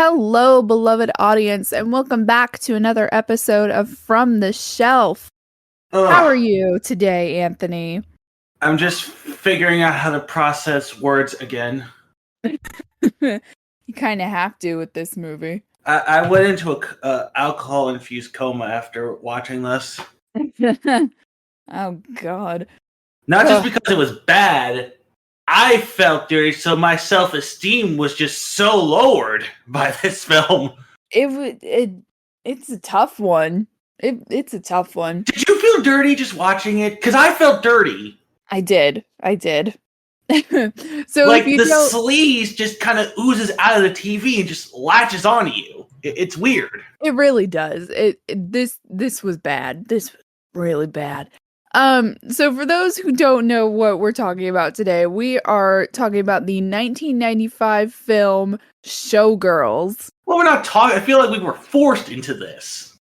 Hello, beloved audience, and welcome back to another episode of From the Shelf. How are Ugh, you today, Anthony? I'm just figuring out how to process words again. You kind of have to with this movie. I went into a alcohol-infused coma after watching this. Oh, God. Not just Ugh. because it was bad, I felt dirty, so my self-esteem was just so lowered by this film. It's a tough one. It's a tough one. Did you feel dirty just watching it? Because I felt dirty. I did. So Like if you the don't, sleaze just kind of oozes out of the TV and just latches onto you. It's weird. it really does. This was bad. This was really bad. So for those who don't know what we're talking about today, we are talking about the 1995 film Showgirls. Well, we're not talking. I feel like we were forced into this.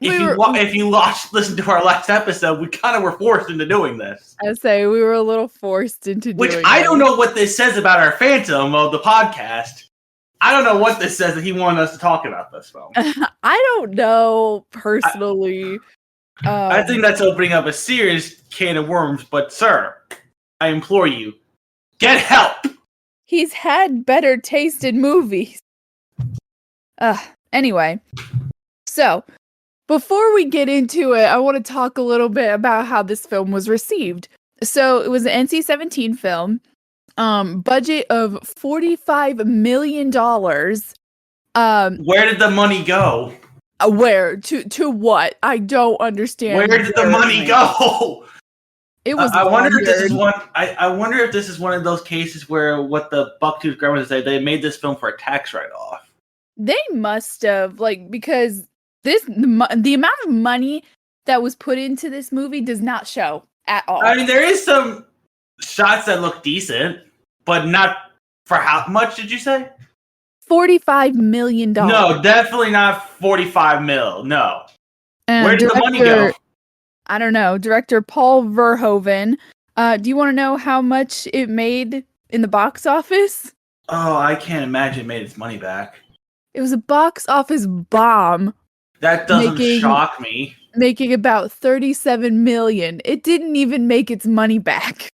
If you listen to our last episode, we kind of were forced into doing this. I say we were a little forced into Which doing I don't this. know what this says about our phantom of the podcast. I don't know what this says that he wanted us to talk about this film. I don't know personally. I think that's opening up a serious can of worms. But sir, I implore you, get help. He's had better taste in movies. Anyway, so before we get into it, I want to talk a little bit about how this film was received. So it was an NC-17 film, budget of $45 million. Where did the money go? Where to what? I don't understand. Where did the money go? It was. I wonder if this is one. I wonder if this is one of those cases where what the bucktooth grandmas say they made this film for a tax write-off. They must have because the amount of money that was put into this movie does not show at all. I mean, there is some shots that look decent, but not for how much did you say? $45 million. No, definitely not 45 mil. No. And Where did the money go? I don't know. Director Paul Verhoeven. Do you want to know how much it made in the box office? Oh, I can't imagine it made its money back. It was a box office bomb. That doesn't shock me. Making about $37 million. It didn't even make its money back.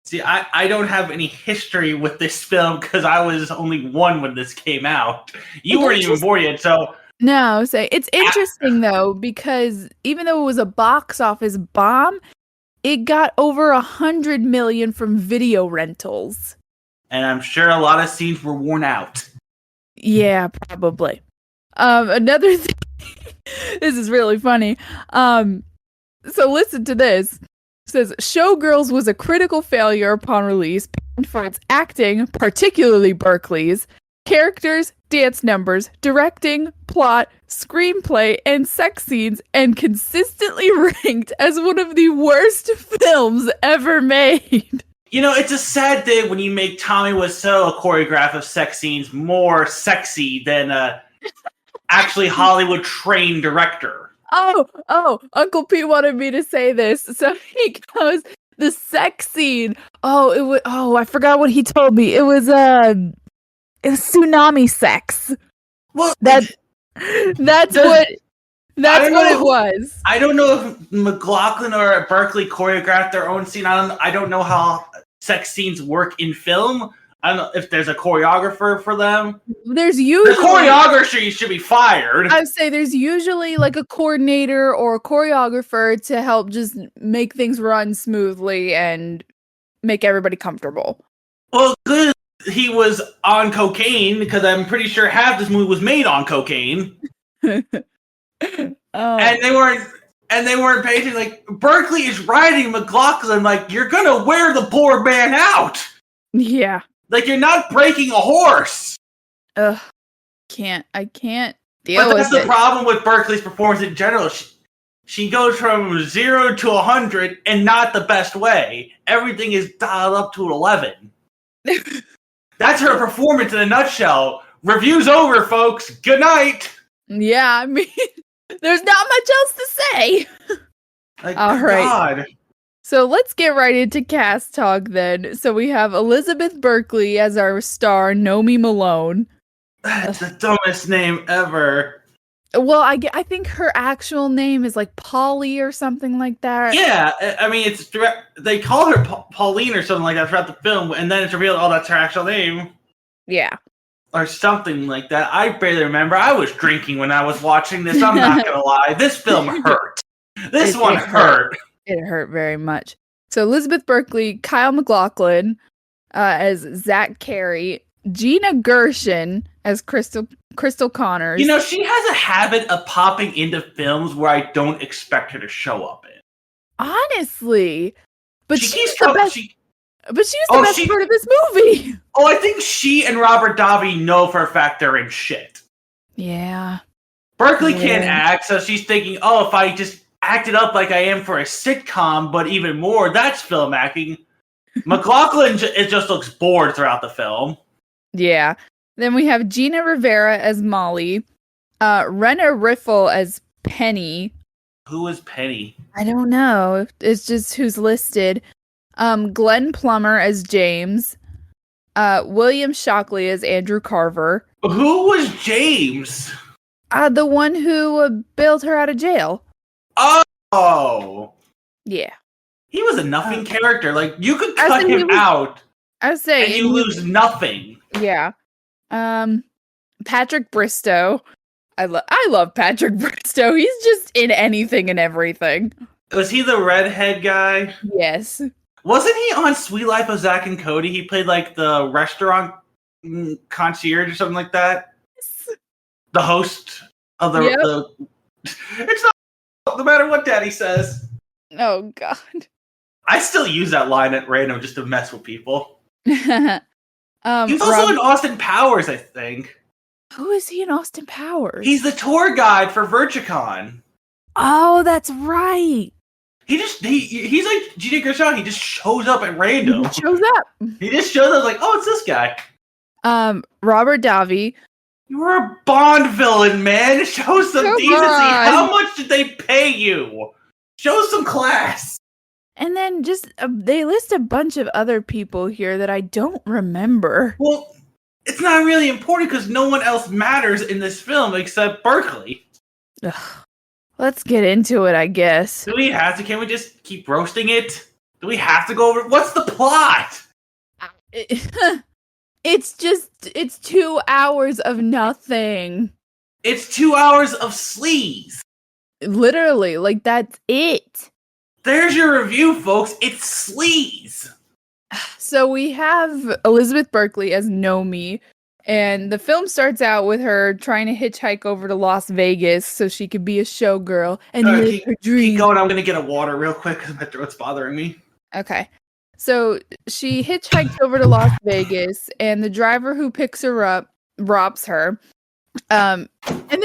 See, I don't have any history with this film because I was only one when this came out. You weren't even born yet, so... No, it's interesting though, because even though it was a box office bomb, it got over $100 million from video rentals. And I'm sure a lot of scenes were worn out. Yeah, probably. Another thing, this is really funny. So listen to this. It says, Showgirls was a critical failure upon release for its acting, particularly Berkeley's, characters, dance numbers, directing, plot, screenplay, and sex scenes, and consistently ranked as one of the worst films ever made. You know, it's a sad thing when you make Tommy Wiseau a choreograph of sex scenes more sexy than a actually Hollywood-trained director. Oh, Uncle Pete wanted me to say this. So he goes, the sex scene. I forgot what he told me. It was tsunami sex. Well, that's what it was. I don't know if McLaughlin or Berkeley choreographed their own scene. I don't know how sex scenes work in film. I don't know if there's a choreographer for them. There's usually the choreographer should be fired. I would say there's usually like a coordinator or a choreographer to help just make things run smoothly and make everybody comfortable. Well, good. He was on cocaine because I'm pretty sure half this movie was made on cocaine. And they weren't patient. Like Berkeley is writing McLaughlin like you're gonna wear the poor man out. Yeah. Like you're not breaking a horse. I can't deal with it. But that's the problem with Berkeley's performance in general. She goes from 0 to 100 and not the best way. Everything is dialed up to 11. That's her performance in a nutshell. Review's over, folks. Good night. Yeah, I mean, there's not much else to say. Like, all right. God. So let's get right into cast talk then. So we have Elizabeth Berkley as our star, Nomi Malone. That's the dumbest name ever. Well, I think her actual name is like Polly or something like that. Yeah, I mean, they call her Pauline or something like that throughout the film, and then it's revealed, oh, that's her actual name. Yeah. Or something like that. I barely remember. I was drinking when I was watching this. I'm not going to lie. This film hurt. This one hurt. It hurt very much. So Elizabeth Berkley, Kyle MacLachlan as Zach Carey, Gina Gershon as Crystal Connors. You know, she has a habit of popping into films where I don't expect her to show up in. Honestly. But she she's keeps the best. But she was the best part of this movie. Oh, I think she and Robert Davi know for a fact they're in shit. Yeah. Berkeley can't act, so she's thinking, oh, if I just acted up like I am for a sitcom, but even more, that's film acting. MacLachlan just looks bored throughout the film. Yeah. Then we have Gina Rivera as Molly, Rena Riffle as Penny. Who is Penny? I don't know. It's just who's listed. Glenn Plummer as James. William Shockley as Andrew Carver. Who was James? The one who bailed her out of jail. Oh. Yeah. He was a nothing character. Like, you could cut him out. I was saying. And you lose nothing. Yeah. Patrick Bristow. I love Patrick Bristow. He's just in anything and everything. Was he the redhead guy? Yes. Wasn't he on Sweet Life of Zack and Cody? He played like the restaurant concierge or something like that. The host of the it's not no matter what Daddy says. Oh God. I still use that line at random just to mess with people. He's also in Austin Powers, I think. Who is he in Austin Powers? He's the tour guide for VirtueCon. Oh, that's right. He's like Gina Gershon. He just shows up at random. He shows up. He just shows up like, oh, it's this guy. Robert Davi. You're a Bond villain, man. Show some decency. How much did they pay you? Show some class. And then just they list a bunch of other people here that I don't remember. Well, it's not really important because no one else matters in this film except Berkeley. Ugh. Let's get into it, I guess. Do we have to? Can we just keep roasting it? Do we have to go over? What's the plot? It's 2 hours of nothing. It's 2 hours of sleaze. Literally, like that's it. There's your review, folks. It's sleaze. So we have Elizabeth Berkley as Nomi, and the film starts out with her trying to hitchhike over to Las Vegas so she could be a showgirl and live her dream. Keep going. I'm gonna get a water real quick because my throat's bothering me. Okay. So she hitchhikes over to Las Vegas, and the driver who picks her up robs her. And then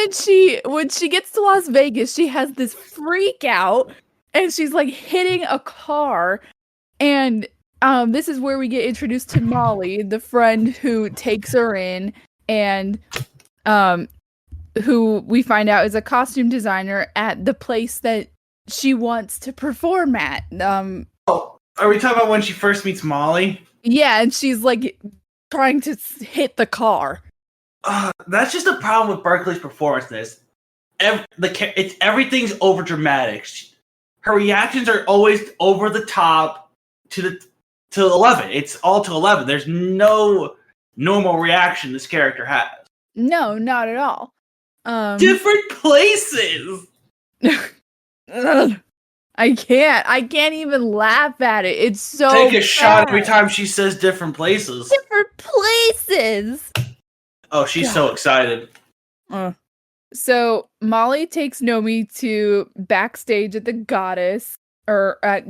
when she gets to Las Vegas, she has this freak out, and she's like hitting a car. And this is where we get introduced to Molly, the friend who takes her in, and who we find out is a costume designer at the place that she wants to perform at. Are we talking about when she first meets Molly? Yeah, and she's like trying to hit the car. That's just a problem with Berkeley's performance. Everything's over dramatic. Her reactions are always over the top to 11. It's all to 11. There's no normal reaction this character has. No, not at all. Different places. I can't even laugh at it. It's so Take a shot every time she says different places. Different places. Oh, she's so excited. So Molly takes Nomi to backstage at the Goddess, or at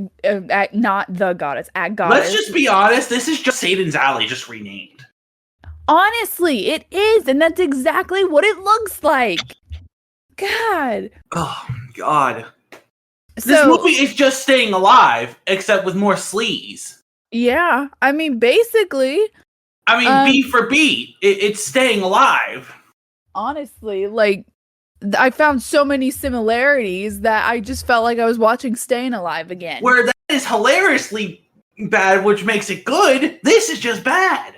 not the Goddess, at Goddess. Let's just be honest. This is just Satan's Alley, just renamed. Honestly, it is, and that's exactly what it looks like. God. Oh God. This movie is just Staying Alive, except with more sleaze. Yeah, I mean, basically. I mean, beat for beat, it's Staying Alive. Honestly, like, I found so many similarities that I just felt like I was watching Staying Alive again. Where that is hilariously bad, which makes it good, this is just bad.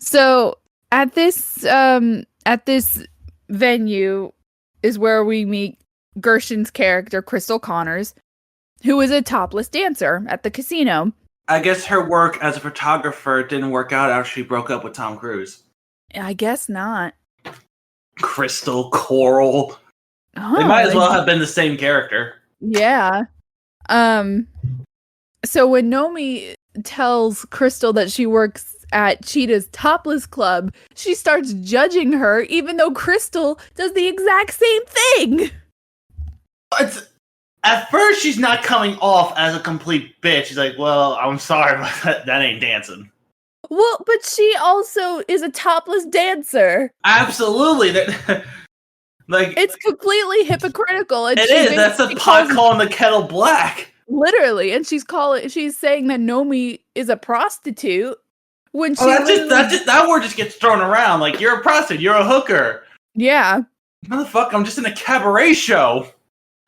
So, At this venue is where we meet Gerson's character, Crystal Connors, who is a topless dancer at the casino. I guess her work as a photographer didn't work out after she broke up with Tom Cruise. I guess not. Crystal, Coral. Oh, They might as well have been the same character. Yeah. So when Nomi tells Crystal that she works at Cheetah's topless club, she starts judging her, even though Crystal does the exact same thing. At first, she's not coming off as a complete bitch. She's like, well, I'm sorry, but that ain't dancing. Well, but she also is a topless dancer. Absolutely. Like, it's completely hypocritical. And it is. That's the pot calling the kettle black. Literally. And she's saying that Nomi is a prostitute. When she that word just gets thrown around. Like, you're a prostitute, you're a hooker. Yeah. Motherfucker, I'm just in a cabaret show.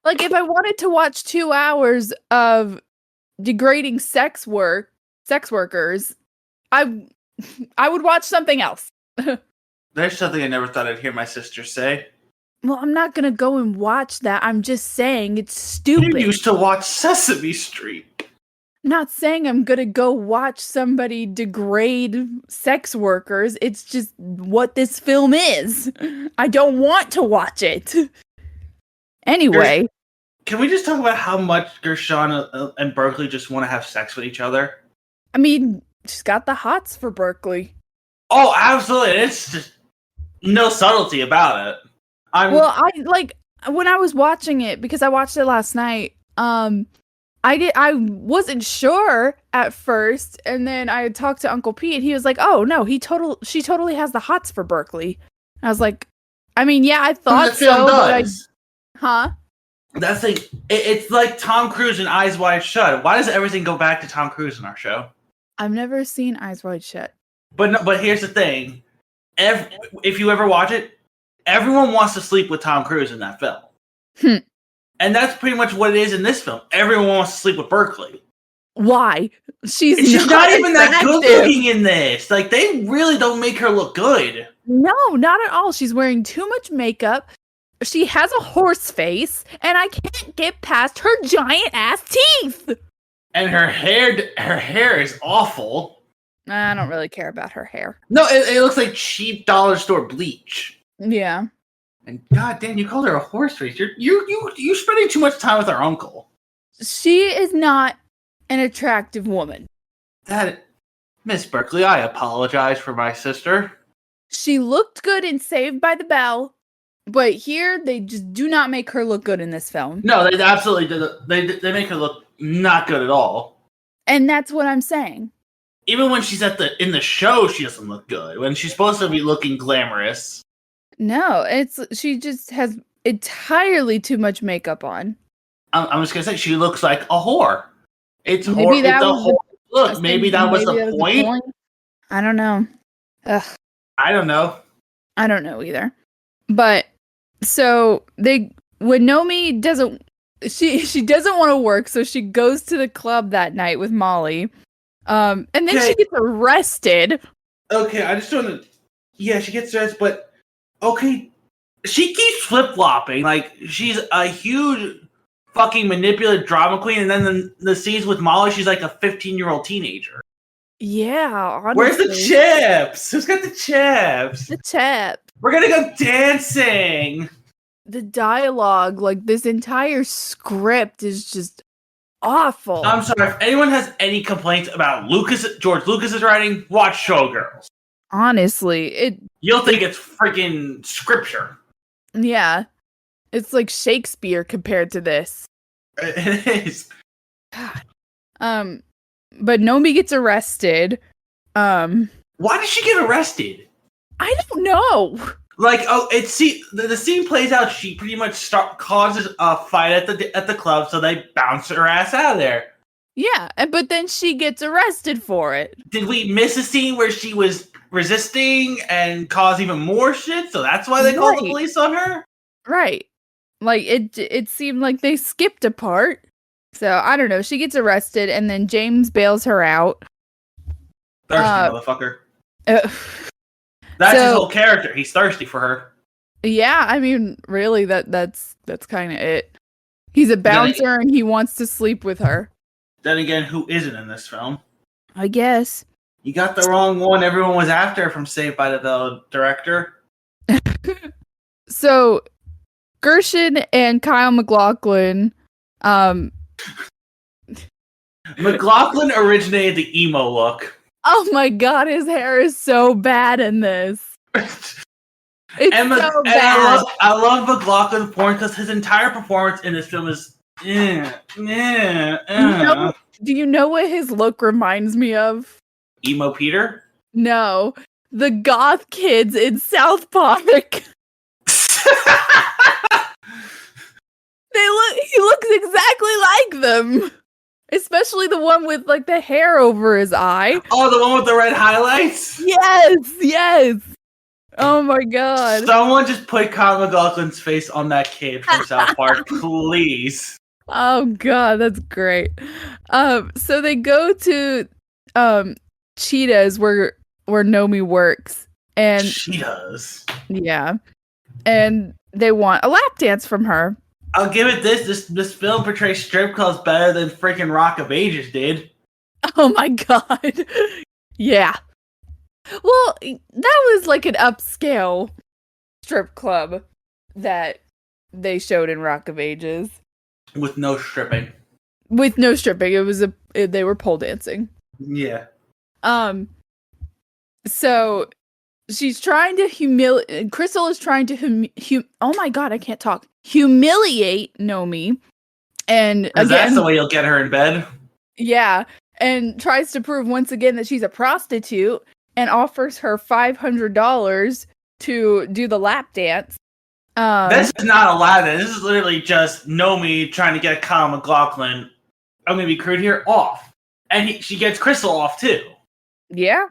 Like, if I wanted to watch 2 hours of degrading sex workers, I would watch something else. There's something I never thought I'd hear my sister say. Well, I'm not gonna go and watch that. I'm just saying it's stupid. You used to watch Sesame Street. I'm not saying I'm gonna go watch somebody degrade sex workers. It's just what this film is. I don't want to watch it. Anyway. Can we just talk about how much Gershon and Berkeley just want to have sex with each other? I mean, she's got the hots for Berkeley. Oh, absolutely. It's just no subtlety about it. Well, when I was watching it, because I watched it last night, I wasn't sure at first, and then I talked to Uncle Pete, and he was like, "Oh no, she totally has the hots for Berkeley." I was like, I mean, yeah, I thought so, but huh? That's like, it's like Tom Cruise in Eyes Wide Shut. Why does everything go back to Tom Cruise in our show? I've never seen Eyes Wide Shut. But here's the thing. If you ever watch it, everyone wants to sleep with Tom Cruise in that film. And that's pretty much what it is in this film. Everyone wants to sleep with Berkeley. Why? She's not even that good looking in this. Like, they really don't make her look good. No, not at all. She's wearing too much makeup. She has a horse face, and I can't get past her giant ass teeth. And her hair is awful. I don't really care about her hair. No, it looks like cheap dollar store bleach. Yeah. And goddamn, you called her a horse face. You're spending too much time with our uncle. She is not an attractive woman. Miss Berkeley, I apologize for my sister. She looked good in Saved by the Bell, but here they just do not make her look good in this film. No, they absolutely did. They make her look not good at all. And that's what I'm saying. Even when she's in the show, she doesn't look good. When she's supposed to be looking glamorous. No, she just has entirely too much makeup on. I'm just gonna say she looks like a whore. It's maybe that was look. Maybe that was the point. I don't know. Ugh. I don't know. I don't know either. But so when Nomi doesn't, she doesn't want to work, so she goes to the club that night with Molly, and then she gets arrested. Okay, I just don't. Yeah, she gets arrested, but okay, she keeps flip flopping. Like, she's a huge fucking manipulative drama queen, and then the scenes with Molly, she's like a 15-year-old teenager. Yeah, honestly. Where's the chips? Who's got the chips? The chip. We're gonna go dancing. The dialogue, like this entire script, is just awful. I'm sorry, if anyone has any complaints about George Lucas's writing, watch Showgirls. Honestly, you'll think it's freaking scripture. Yeah. It's like Shakespeare compared to this. It is. God. But Nomi gets arrested. Why did she get arrested? I don't know. Like, the scene plays out. She pretty much causes a fight at the club, so they bounce her ass out of there. Yeah, but then she gets arrested for it. Did we miss a scene where she was resisting and caused even more shit? So that's why they called the police on her? Right. Like, it seemed like they skipped a part. So, I don't know. She gets arrested, and then James bails her out. Thirsty motherfucker. That's his whole character. He's thirsty for her. Yeah, I mean, really, that's kind of it. He's a bouncer and he wants to sleep with her. Then again, who isn't in this film? I guess. You got the wrong one. Everyone was after from Saved by the Bell director. So, Gershon and Kyle MacLachlan, MacLachlan originated the emo look. Oh my god, his hair is so bad in this. It's so bad. I love MacLachlan's porn because his entire performance in this film is. Do you know what his look reminds me of? Emo Peter? No, the goth kids in South Park. He looks exactly like them. Especially the one with like the hair over his eye. Oh, the one with the red highlights? Yes. Oh my god. Someone just put Kyle MacLachlan's face on that kid from South Park, please. Oh god, that's great. So they go to Cheetah's where Nomi works, and Cheetah's. Yeah. And they want a lap dance from her. I'll give it this film portrays strip clubs better than freaking Rock of Ages did. Oh my god. Yeah. Well, that was like an upscale strip club that they showed in Rock of Ages. With no stripping. It was they were pole dancing. Yeah. So she's trying to humiliate. Crystal is trying to oh my god, I can't talk. Humiliate Nomi, and again, that's the way you'll get her in bed. Yeah, and tries to prove once again that she's a prostitute, and offers her $500 to do the lap dance. This is not a lap dance. This is literally just Nomi trying to get Kyle MacLachlan. I'm gonna be crude here. Off, and she gets Crystal off too. Yeah.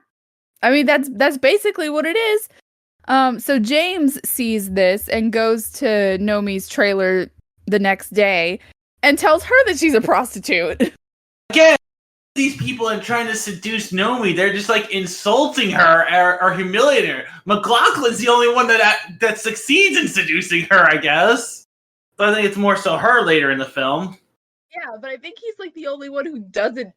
I mean, that's basically what it is. So James sees this and goes to Nomi's trailer the next day and tells her that she's a prostitute. Again, these people are trying to seduce Nomi. They're just like insulting her or humiliating her. MacLachlan's the only one that succeeds in seducing her, I guess. But I think it's more so her later in the film. Yeah, but I think he's like the only one who doesn't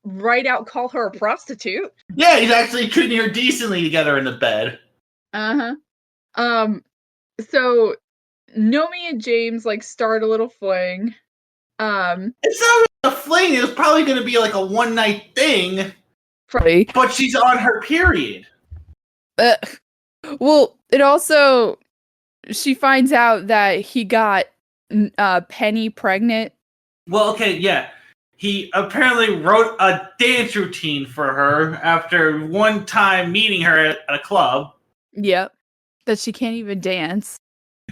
right out call her a prostitute. Yeah, he's actually treating her decently together in the bed. So Nomi and James like start a little fling. It's not really a fling. It was probably going to be like a one night thing. Probably. But she's on her period. Well, it also she finds out that he got Penny pregnant. Well, okay, yeah. He apparently wrote a dance routine for her after one time meeting her at a club. Yep. That she can't even dance.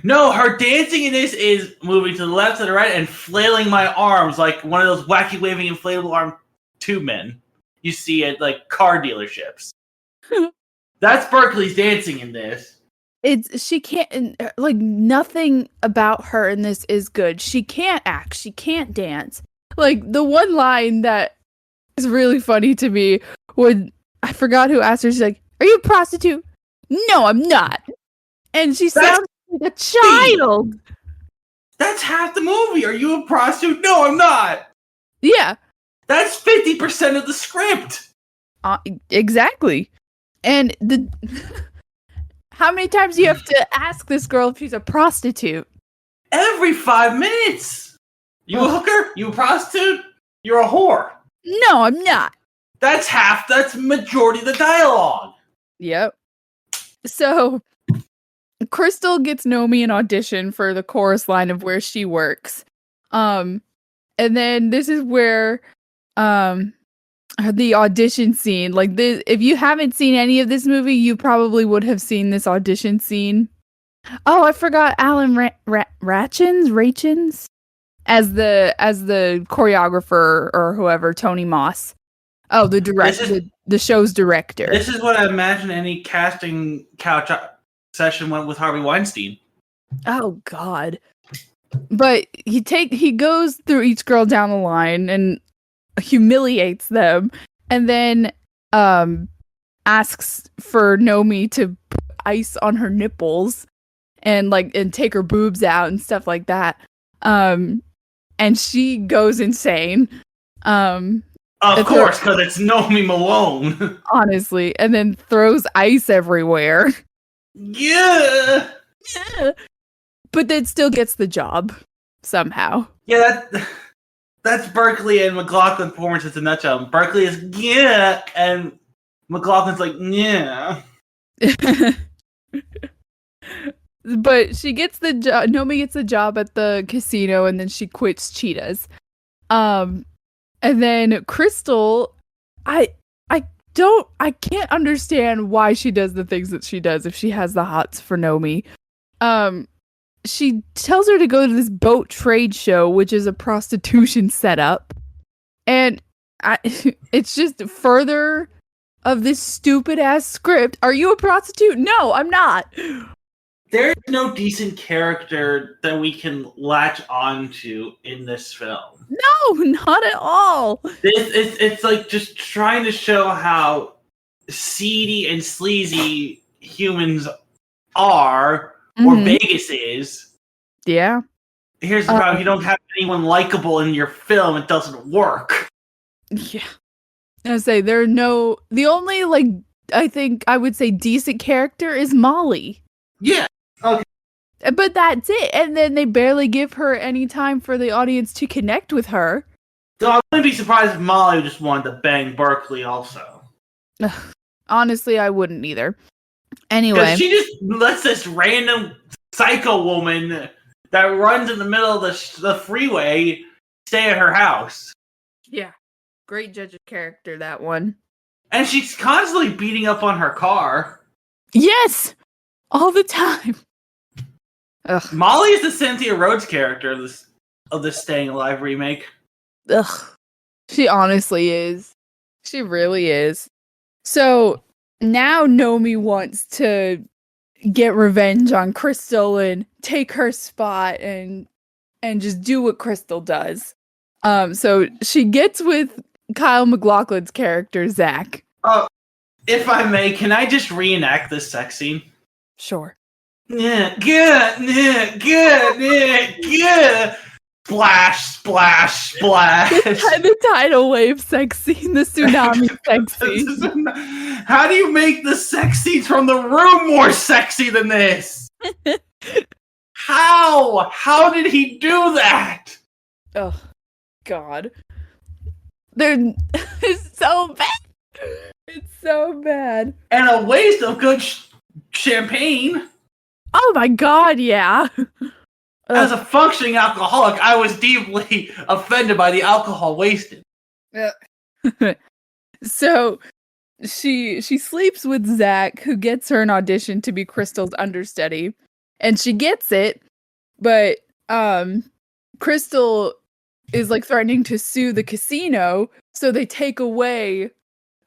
No, her dancing in this is moving to the left to the right and flailing my arms like one of those wacky waving inflatable arm tube men you see at like car dealerships. That's Berkeley's dancing in this. She can't, like, nothing about her in this is good. She can't act. She can't dance. Like, the one line that is really funny to me when I forgot who asked her, she's like, "Are you a prostitute?" "No, I'm not." And she sounds like a child. That's half the movie. Are you a prostitute? No, I'm not. Yeah. That's 50% of the script. Exactly. And how many times do you have to ask this girl if she's a prostitute? Every 5 minutes. You a hooker? You a prostitute? You're a whore. No, I'm not. That's majority of the dialogue. Yep. So Crystal gets Nomi an audition for the chorus line of where she works. And then this is where the audition scene, like this, if you haven't seen any of this movie, you probably would have seen this audition scene. Oh, I forgot Alan Rachins as the choreographer or whoever, Tony Moss. Oh, the show's director. This is what I imagine any casting couch session went with Harvey Weinstein. Oh God. But he goes through each girl down the line and humiliates them, and then asks for Nomi to ice on her nipples and take her boobs out and stuff like that. And she goes insane. Of course, because it's Nomi Malone. Honestly, and then throws ice everywhere. Yeah. But then still gets the job somehow. Yeah, that's Berkeley and McLaughlin's performances in a nutshell. Berkeley is yeah, and McLaughlin's like yeah. But she gets the job. Nomi gets the job at the casino, and then she quits Cheetahs. And then Crystal, I can't understand why she does the things that she does if she has the hots for Nomi. She tells her to go to this boat trade show, which is a prostitution setup. And it's just further of this stupid ass script. Are you a prostitute? No, I'm not. There's no decent character that we can latch onto in this film. No, not at all. It's like just trying to show how seedy and sleazy humans are, or Vegas is. Yeah. Here's the problem: if you don't have anyone likable in your film, it doesn't work. Yeah. I would say the only I think I would say decent character is Molly. Yeah. Okay. But that's it. And then they barely give her any time for the audience to connect with her. So I wouldn't be surprised if Molly just wanted to bang Berkeley also. Honestly, I wouldn't either. Anyway. Because she just lets this random psycho woman that runs in the middle of the freeway stay at her house. Yeah. Great judge of character, that one. And she's constantly beating up on her car. Yes! All the time. Ugh. Molly is the Cynthia Rhodes character of this Staying Alive remake. Ugh. She honestly is. She really is. So now Nomi wants to get revenge on Crystal and take her spot and just do what Crystal does. So she gets with Kyle MacLachlan's character, Zach. If I may, can I just reenact this sex scene? Sure. Yeah, splash, splash, splash. The tidal wave sex scene, the tsunami sex scene. How do you make the sex scenes from The Room more sexy than this? How? How did he do that? Oh, God. It's so bad. It's so bad. And a waste of good champagne. Oh my God, yeah. As a functioning alcoholic, I was deeply offended by the alcohol wasted. So she sleeps with Zach, who gets her an audition to be Crystal's understudy, and she gets it, but Crystal is threatening to sue the casino, so they take away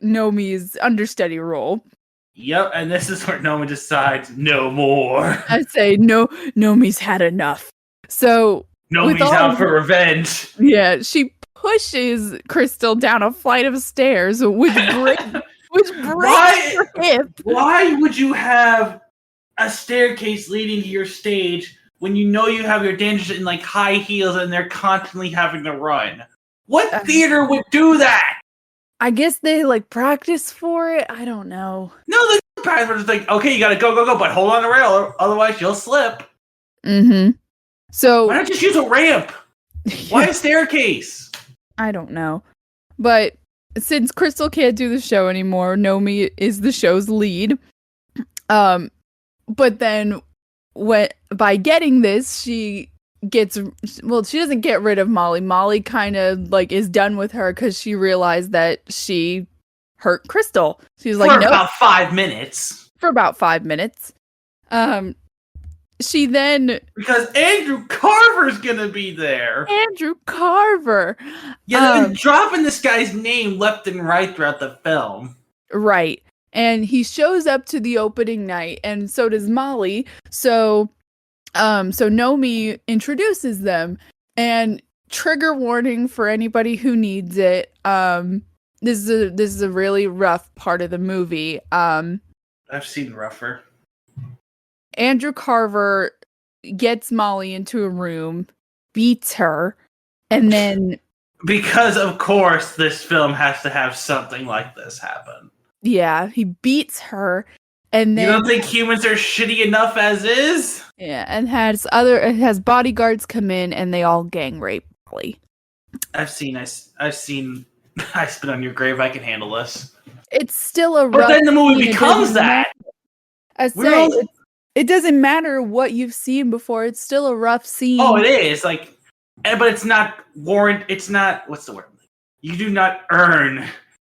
Nomi's understudy role. Yep, and this is where Nomi decides no more. I say no, Nomi's had enough. So Nomi's out for revenge. Yeah, she pushes Crystal down a flight of stairs, which breaks her hip. Why would you have a staircase leading to your stage when you know you have your dancers in high heels and they're constantly having to run? What theater would do that? I guess they practice for it. I don't know. No, the practice is okay, you gotta go, but hold on the rail, otherwise you'll slip. Mm-hmm. So why not just use a ramp? Why a staircase? I don't know. But since Crystal can't do the show anymore, Nomi is the show's lead. But then by getting this, she doesn't get rid of Molly. Molly kind of is done with her because she realized that she hurt Crystal. She's for about 5 minutes. For about 5 minutes. She then... Because Andrew Carver's gonna be there! Andrew Carver! Yeah, they've been dropping this guy's name left and right throughout the film. Right. And he shows up to the opening night, and so does Molly. So Nomi introduces them, and trigger warning for anybody who needs it. This is a really rough part of the movie. I've seen rougher. Andrew Carver gets Molly into a room, beats her, and then Because of course this film has to have something like this happen. he beats her, and You then don't think humans are shitty enough as is? and has bodyguards come in and they all gang rape Molly. I've seen I spit on your grave. I can handle this. It's still a But rough then the movie scene. It becomes doesn't that. I We're say all- it doesn't matter what you've seen before. It's still a rough scene. Oh, it is like, but it's not warrant. It's not. What's the word? You do not earn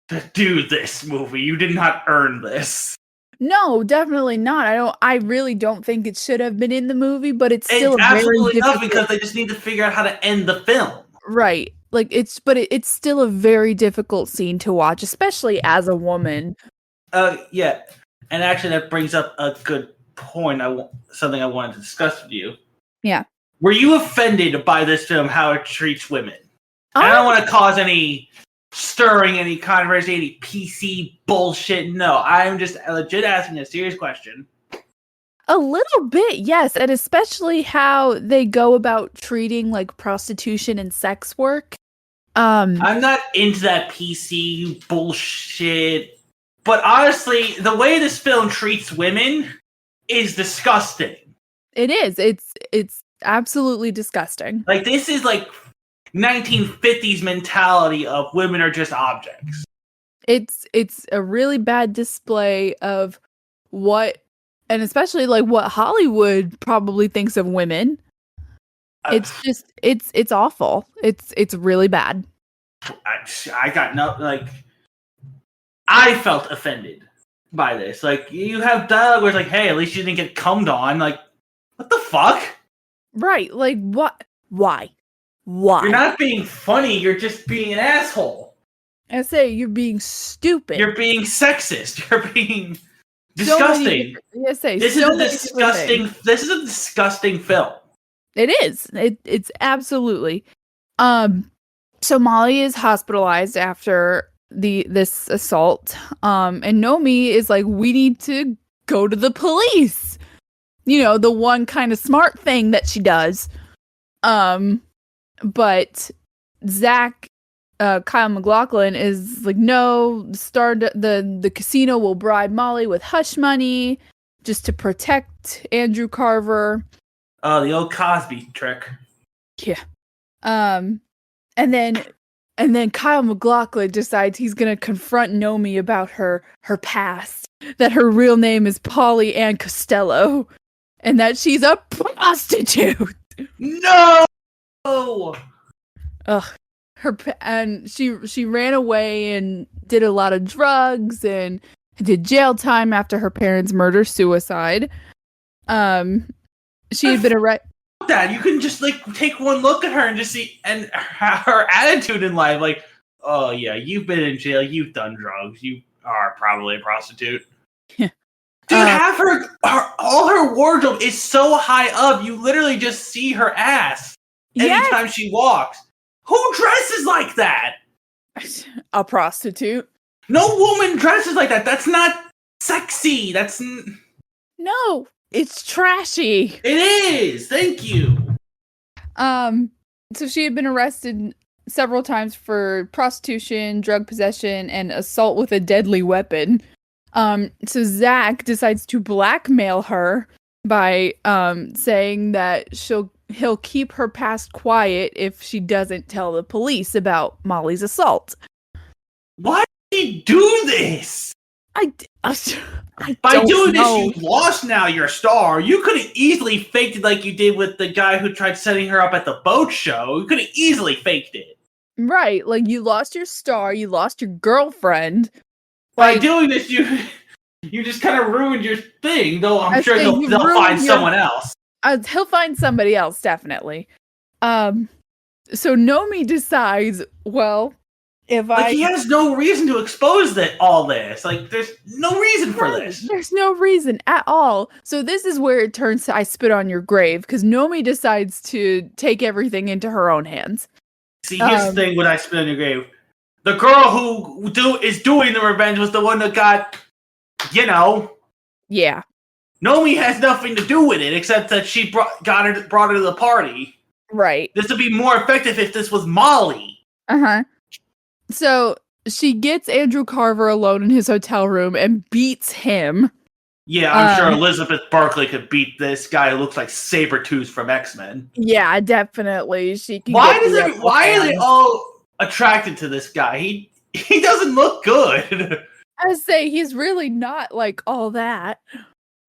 to do this movie. You did not earn this. No, definitely not. I really don't think it should have been in the movie, but it's still It's a very absolutely not difficult, because they just need to figure out how to end the film. right. Like it's still a very difficult scene to watch, especially as a woman. Yeah, and actually that brings up a good point. Something I wanted to discuss with you. Yeah. Were you offended by this film, how it treats women? I don't want to cause any stirring, any controversy, any PC bullshit. No, I'm just legit asking a serious question. A little bit, yes, and especially how they go about treating like prostitution and sex work. I'm not into that PC bullshit, but honestly, the way this film treats women is disgusting. It is. It's absolutely disgusting. Like, this is like 1950s mentality of women are just objects. It's a really bad display of what, and especially like what Hollywood probably thinks of women. It's just it's awful. It's really bad. I got no, like, I felt offended by this. Like, you have dialogue where it's like, hey, at least you didn't get cummed on. Like, what the fuck? Right. Like what? Why? Why? You're not being funny, you're just being an asshole. I say you're being stupid. You're being sexist. You're being disgusting. This is a disgusting film. It is. It's absolutely. So Molly is hospitalized after this assault. And Nomi is like, we need to go to the police. You know, the one kind of smart thing that she does. But Zach, Kyle MacLachlan is like, no, the casino will bribe Molly with hush money just to protect Andrew Carver. The old Cosby trick. Yeah. And then Kyle MacLachlan decides he's gonna confront Nomi about her past, that her real name is Polly Ann Costello, and that she's a prostitute. No. Ugh. And she ran away and did a lot of drugs and did jail time after her parents' murder-suicide. She had been arrested. That you can just like take one look at her and just see and her attitude in life. Like, oh yeah, you've been in jail, you've done drugs, you are probably a prostitute. Yeah. Dude, all her wardrobe is so high up, you literally just see her ass anytime she walks. Who dresses like that? A prostitute. No woman dresses like that. That's not sexy. No, it's trashy. It is. Thank you. So she had been arrested several times for prostitution, drug possession, and assault with a deadly weapon. So Zach decides to blackmail her by saying that he'll keep her past quiet if she doesn't tell the police about Molly's assault. Why did he do this? By doing this, you lost now your star. You could have easily faked it like you did with the guy who tried setting her up at the boat show. You could have easily faked it. Right, like you lost your star, you lost your girlfriend. By doing this, you just kind of ruined your thing. Though I'm sure they'll find someone else. He'll find somebody else, definitely. So Nomi decides, well, he has no reason to expose all this. Like, there's no reason for this. There's no reason at all. So this is where it turns to I spit on your grave, because Nomi decides to take everything into her own hands. See, here's the thing with I spit on your grave. The girl who is doing the revenge was the one that got, Yeah. Nomi has nothing to do with it except that she brought her to the party. Right. This would be more effective if this was Molly. Uh-huh. So she gets Andrew Carver alone in his hotel room and beats him. Yeah, I'm sure Elizabeth Berkley could beat this guy who looks like Sabretooth from X-Men. Yeah, definitely. She can Why are they all attracted to this guy? He doesn't look good. I say he's really not like all that.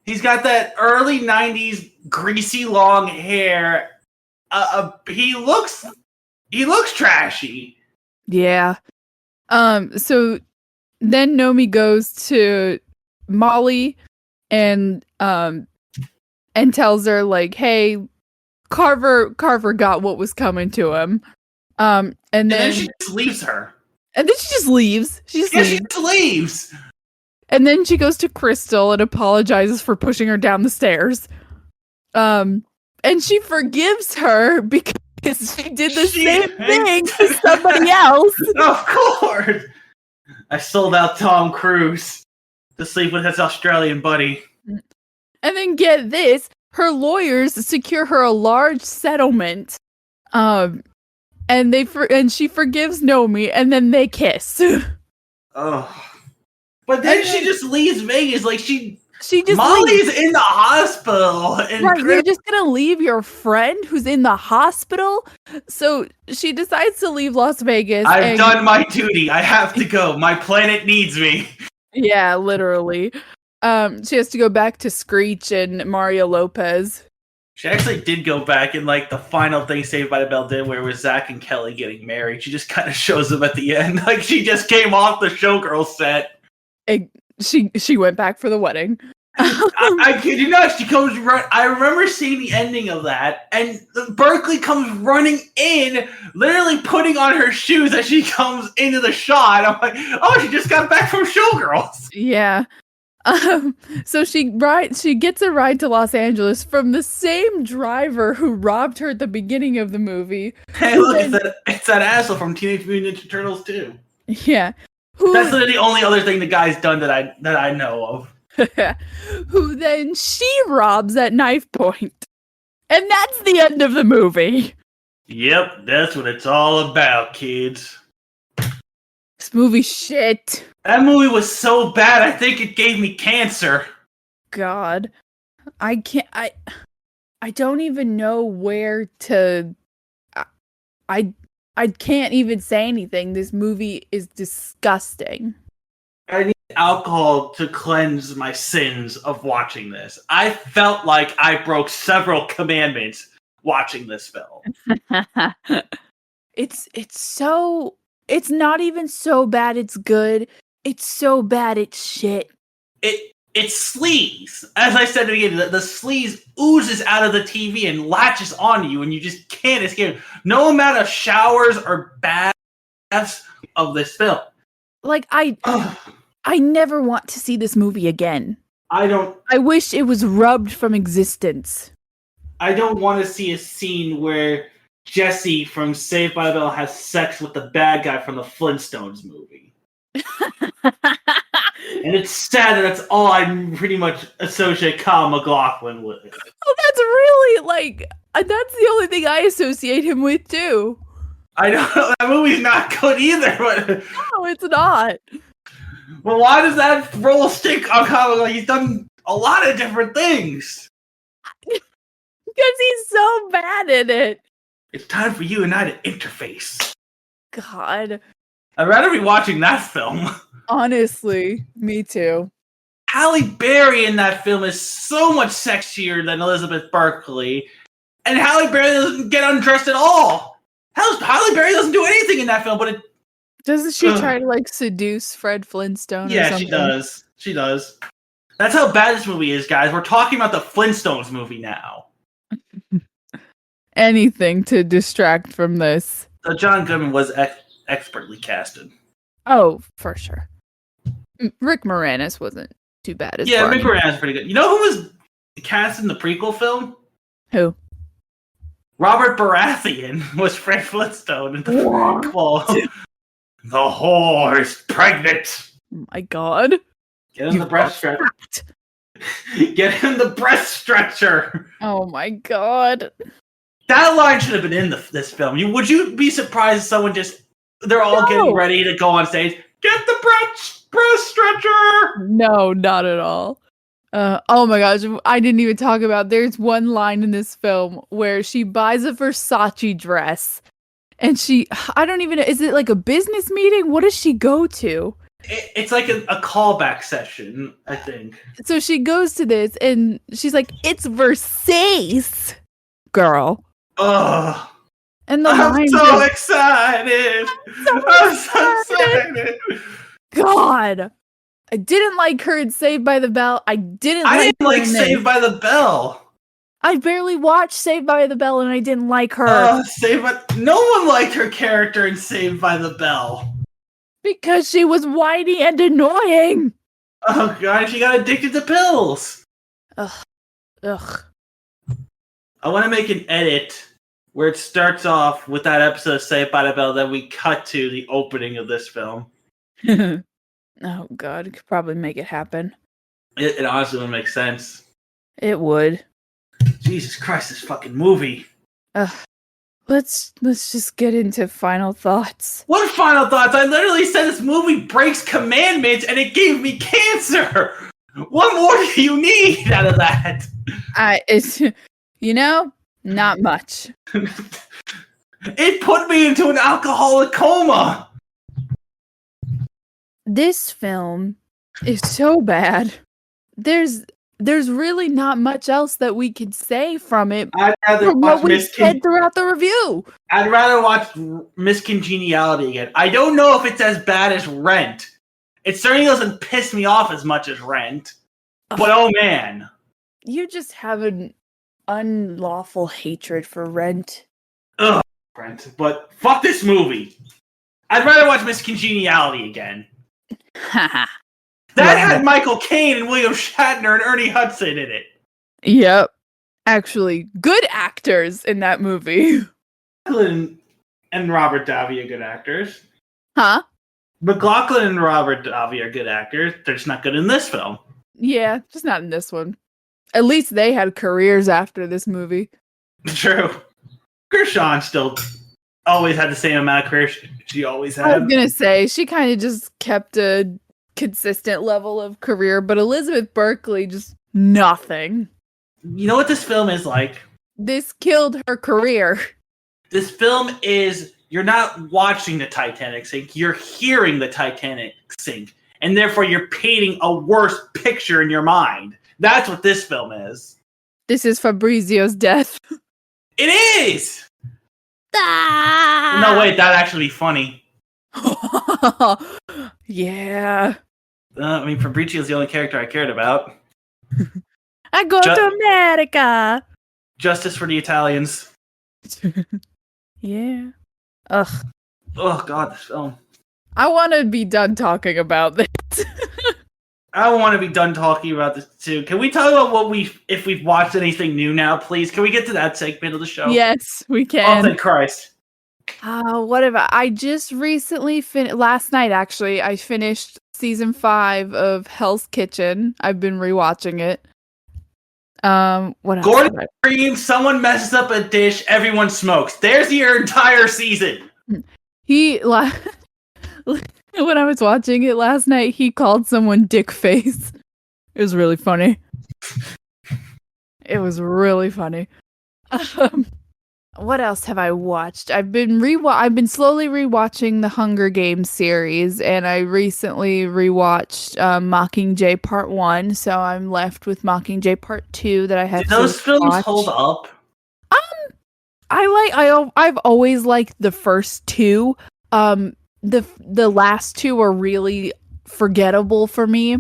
He's got that early 90s greasy long hair. He looks trashy. Yeah. So then Nomi goes to Molly and tells her like, "Hey, Carver got what was coming to him." And then she just leaves her. And then she just leaves. She just leaves. And then she goes to Crystal and apologizes for pushing her down the stairs. And she forgives her because she did the same thing to somebody else. Of course. I sold out Tom Cruise to sleep with his Australian buddy. And then get this, her lawyers secure her a large settlement. And she forgives Nomi, and then they kiss. Oh. But then she just leaves Vegas. Like she just Molly's leaves. In the hospital. And right, you're just gonna leave your friend who's in the hospital? So she decides to leave Las Vegas. I've done my duty. I have to go. My planet needs me. Yeah, literally. She has to go back to Screech and Mario Lopez. She actually did go back in like the final thing Saved by the Bell did, where it was Zach and Kelly getting married. She just kind of shows them at the end, like she just came off the Showgirls set. She went back for the wedding. I kid you not. She comes right. I remember seeing the ending of that, and Berkeley comes running in, literally putting on her shoes as she comes into the shot. I'm like, oh, she just got back from Showgirls. Yeah. So she gets a ride to Los Angeles from the same driver who robbed her at the beginning of the movie. Hey, look, it's that asshole from Teenage Mutant Ninja Turtles 2. Yeah. That's the only other thing the guy's done that I know of. Who then she robs at knife point. And that's the end of the movie. Yep, that's what it's all about, kids. This movie shit. That movie was so bad, I think it gave me cancer. God. I don't even know where to... I can't even say anything. This movie is disgusting. I need alcohol to cleanse my sins of watching this. I felt like I broke several commandments watching this film. It's not even so bad it's good. It's so bad it's shit. It's sleaze. As I said at the beginning, the sleaze oozes out of the TV and latches onto you, and you just can't escape it. No amount of showers or baths of this film. Like, I never want to see this movie again. I wish it was rubbed from existence. I don't want to see a scene where Jesse from Saved by the Bell has sex with the bad guy from the Flintstones movie. And it's sad that that's all I pretty much associate Kyle MacLachlan with. Oh, that's really, that's the only thing I associate him with, too. I know, that movie's not good either, but... No, it's not. Well, why does that role stick on Kyle MacLachlan? He's done a lot of different things. Because he's so bad at it. It's time for you and I to interface. God. I'd rather be watching that film. Honestly, me too. Halle Berry in that film is so much sexier than Elizabeth Berkley, and Halle Berry doesn't get undressed at all. Halle Berry doesn't do anything in that film, but doesn't she try to seduce Fred Flintstone? Yeah, or something? she does. She does. That's how bad this movie is, guys. We're talking about the Flintstones movie now. Anything to distract from this. So John Goodman was expertly casted. Oh, for sure. Rick Moranis wasn't too bad as Yeah, Rick Moranis is pretty good. You know who was cast in the prequel film? Who? Robert Baratheon was Fred Flintstone in the prequel. The whore is pregnant. Oh my God. Get him the breast strap. Get him the breast stretcher. Oh my god. That line should have been in this film. Would you be surprised if someone they're all getting ready to go on stage? Get the breast stretcher. No, not at all. Oh my gosh, I didn't even talk about, there's one line in this film where she buys a Versace dress and I don't even know, is it like a business meeting? What does she go to? It's like a callback session, I think. So she goes to this and she's like, it's Versace, girl. Ugh. And the I'm line so excited. I'm so excited. God. I didn't like her in Saved by the Bell. I didn't like Saved by the Bell. I barely watched Saved by the Bell and I didn't like her. No one liked her character in Saved by the Bell. Because she was whiny and annoying. Oh god, she got addicted to pills. Ugh. I want to make an edit where it starts off with that episode of Saved by the Bell, then we cut to the opening of this film. Oh god, it could probably make it happen. It honestly would make sense. It would. Jesus Christ, this fucking movie. Let's just get into final thoughts. What final thoughts? I literally said this movie breaks commandments and it gave me cancer. What more do you need out of that? It's not much. It put me into an alcoholic coma. This film is so bad. There's really not much else that we could say from it. I'd rather watch what we said throughout the review. I'd rather watch Miss Congeniality again. I don't know if it's as bad as Rent. It certainly doesn't piss me off as much as Rent. But oh man. You just have an unlawful hatred for Rent. Ugh, Rent. But fuck this movie. I'd rather watch Miss Congeniality again. Haha. That had Michael Caine and William Shatner and Ernie Hudson in it. Yep. Actually, good actors in that movie. McLaughlin and Robert Davi are good actors. Huh? McLaughlin and Robert Davi are good actors. They're just not good in this film. Yeah, just not in this one. At least they had careers after this movie. True. Gershon still always had the same amount of career she always had. I was gonna say, she kind of just kept a consistent level of career, but Elizabeth Berkley, just nothing. You know what this film is like? This killed her career. This film is, you're not watching the Titanic sink, you're hearing the Titanic sink, and therefore you're painting a worse picture in your mind. That's what this film is. This is Fabrizio's death. It is! No, wait, that'd actually be funny. Yeah. I mean, Fabrizio's the only character I cared about. I go to America. Justice for the Italians. Yeah. Ugh. Oh, God, this film. I want to be done talking about this. I want to be done talking about this, too. Can we talk about if we've watched anything new now, please? Can we get to that segment of the show? Yes, we can. Oh, thank Christ. Whatever. I just recently last night, actually, I finished season 5 of Hell's Kitchen. I've been rewatching it. What else? Gordon Green, someone messes up a dish, everyone smokes. There's your entire season. When I was watching it last night, he called someone dick face. It was really funny. It was really funny. What else have I watched? I've been slowly rewatching the Hunger Games series, and I recently rewatched Mockingjay Part 1, so I'm left with Mockingjay Part 2 that I have to watch. Do those films hold up? I've always liked the first two. The last two are really forgettable for me.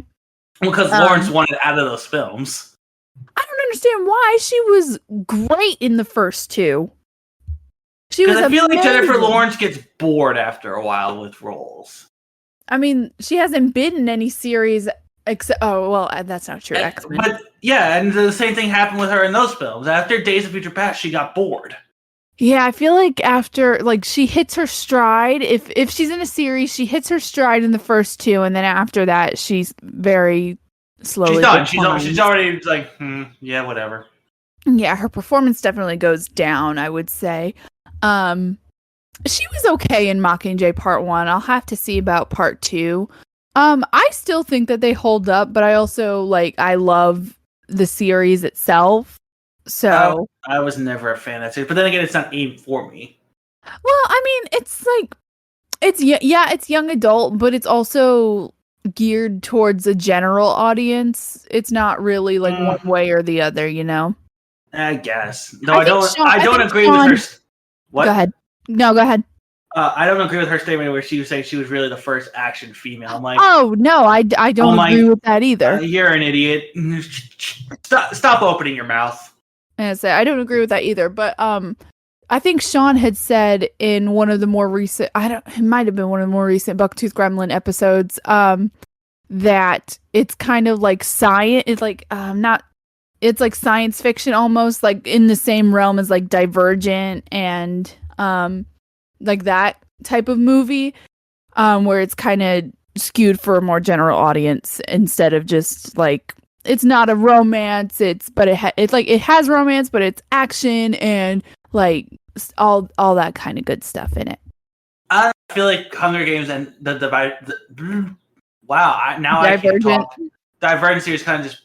Well, because Lawrence wanted out of those films. I don't understand why. She was great in the first two. Because I feel like Jennifer Lawrence gets bored after a while with roles. I mean, she hasn't been in any series except... Oh, well, that's not true. X-Men. But, yeah, and the same thing happened with her in those films. After Days of Future Past, she got bored. Yeah, I feel like after... Like, she hits her stride. If she's in a series, she hits her stride in the first two, and then after that, she's very slowly done. She's declines. already like, yeah, whatever. Yeah, her performance definitely goes down, I would say. She was okay in Mockingjay Part 1. I'll have to see about Part 2. I still think that they hold up, but I also I love the series itself. So, I was never a fan of that series, but then again, it's not aimed for me. well, I mean, it's young adult, but it's also geared towards a general audience. It's not really one way or the other, you know. I guess. No, I don't agree with her. What? Go ahead. No, go ahead. I don't agree with her statement where she was saying she was really the first action female. I'm like, oh no, I don't agree with that either. You're an idiot. Stop opening your mouth. I don't agree with that either. But I think Sean had said in one of the more recent, it might have been one of the more recent Bucktooth Gremlin episodes, that it's kind of like science. It's like not. It's like science fiction almost, like in the same realm as like Divergent and like that type of movie, where it's kind of skewed for a more general audience instead of just like it's not a romance. It has romance, but it's action and like all that kind of good stuff in it. I feel like Hunger Games and wow. Now I can't talk. Divergent series kind of just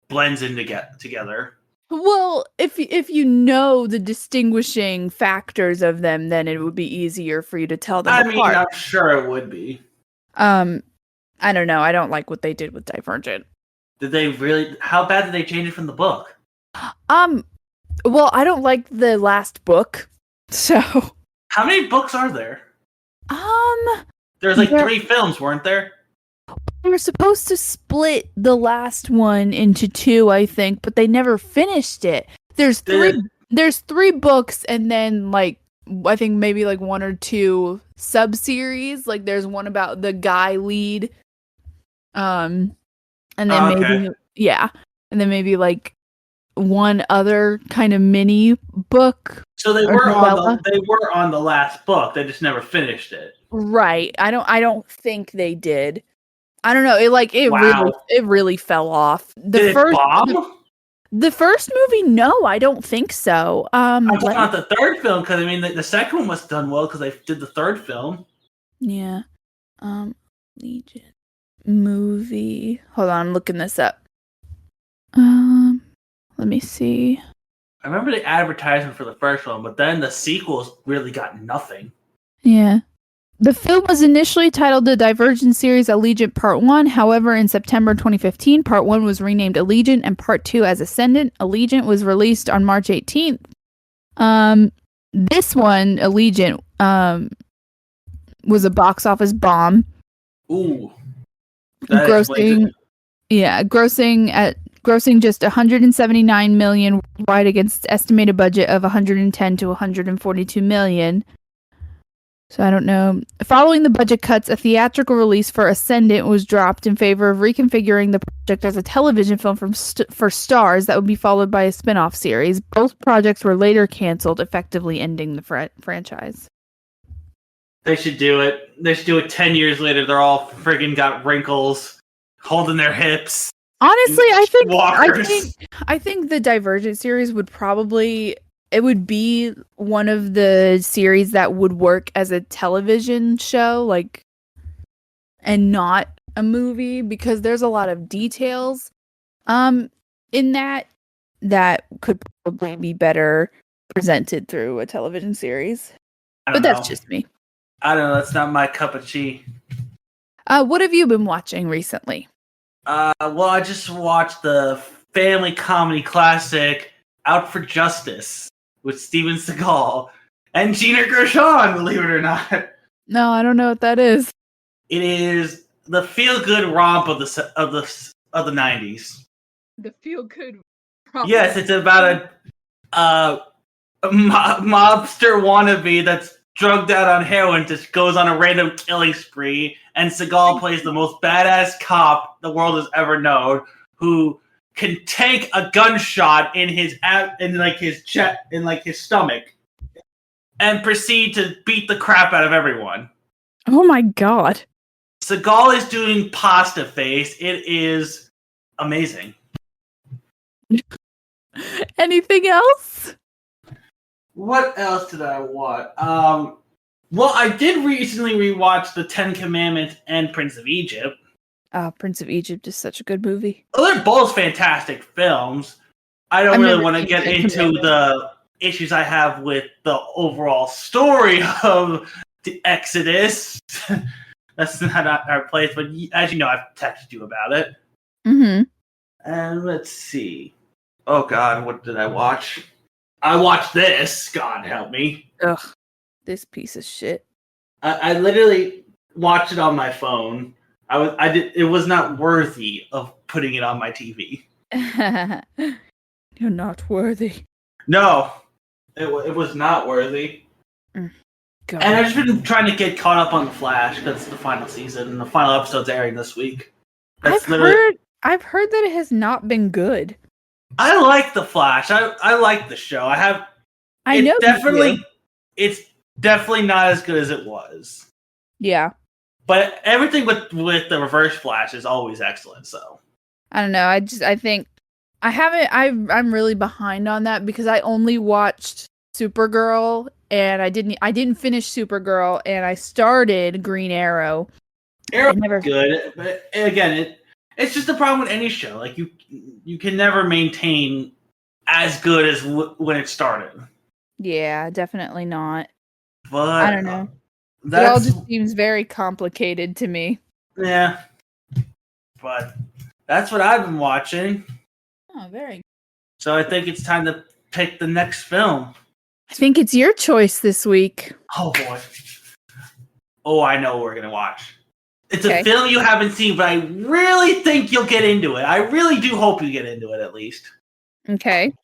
blends in together. Well, if you know the distinguishing factors of them, then it would be easier for you to tell them apart. I mean, I'm sure it would be. I don't know. I don't like what they did with Divergent. Did they really? How bad did they change it from the book? Well, I don't like the last book. So, how many books are there? There's 3 films, weren't there? They were supposed to split the last one into 2, I think, but they never finished it. There's 3 books, and then I think maybe 1 or 2 sub-series. Like there's one about the guy lead. And then and then maybe one other kind of mini book. So they were on the last book. They just never finished it. Right. I don't think they did. I don't know. It really fell off. Did it bomb? The first movie, no, I don't think so. I'm talking about the third film because I mean the second one was done well because they did the third film. Yeah. Legion movie. Hold on, I'm looking this up. Let me see. I remember the advertisement for the first one, but then the sequels really got nothing. Yeah. The film was initially titled the Divergent series Allegiant Part 1. However, in September 2015, Part 1 was renamed Allegiant and Part 2 as Ascendant. Allegiant was released on March 18th. This one, Allegiant, was a box office bomb. Ooh. Grossing just $179 million right against estimated budget of $110 to $142 million. So I don't know. Following the budget cuts, a theatrical release for Ascendant was dropped in favor of reconfiguring the project as a television film for Starz that would be followed by a spin-off series. Both projects were later canceled, effectively ending the franchise. They should do it. They should do it 10 years later. They're all friggin' got wrinkles, holding their hips. Honestly, I think the Divergent series would probably... It would be one of the series that would work as a television show, and not a movie, because there's a lot of details in that could probably be better presented through a television series. But that's just me. I don't know. That's not my cup of tea. What have you been watching recently? Well, I just watched the family comedy classic Out for Justice with Steven Seagal and Gina Gershon, believe it or not. No, I don't know what that is. It is the feel-good romp of the 90s. The feel-good romp. Yes, it's about a mobster wannabe that's drugged out on heroin, just goes on a random killing spree, and Seagal plays the most badass cop the world has ever known, who can tank a gunshot in his chest, in his stomach, and proceed to beat the crap out of everyone. Oh my god! Seagal is doing Pasta Face. It is amazing. Anything else? What else did I watch? Well, I did recently rewatch The Ten Commandments and Prince of Egypt. Prince of Egypt is such a good movie. Well, they're both fantastic films. I don't really want to get into the issues I have with the overall story of the Exodus. That's not our place, but as you know, I've texted you about it. Mm-hmm. And let's see. Oh God, what did I watch? I watched this. God help me. Ugh, this piece of shit. I literally watched it on my phone. It was not worthy of putting it on my TV. You're not worthy. No, it was not worthy. God. And I've just been trying to get caught up on The Flash because it's the final season and the final episode's airing this week. I've heard that it has not been good. I like The Flash. I like the show. It's definitely not as good as it was. Yeah. But everything with the Reverse Flash is always excellent, so. I don't know. I'm really behind on that because I only watched Supergirl and I didn't finish Supergirl and I started Green Arrow. Arrow's good, but again, it's just the problem with any show. Like you can never maintain as good as when it started. Yeah, definitely not. But I don't know. It all just seems very complicated to me. Yeah. But that's what I've been watching. Oh, very. So I think it's time to pick the next film. I think it's your choice this week. Oh boy. Oh, I know what we're gonna watch. It's a film you haven't seen, but I really think you'll get into it. I really do hope you get into it at least. Okay.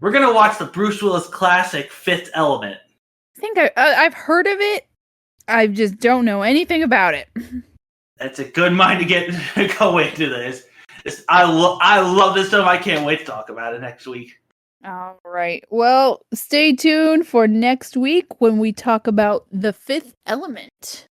We're gonna watch the Bruce Willis classic Fifth Element. I think I've heard of it. I just don't know anything about it. That's a good mind to go into this. I love this film. I can't wait to talk about it next week. All right. Well, stay tuned for next week when we talk about The Fifth Element.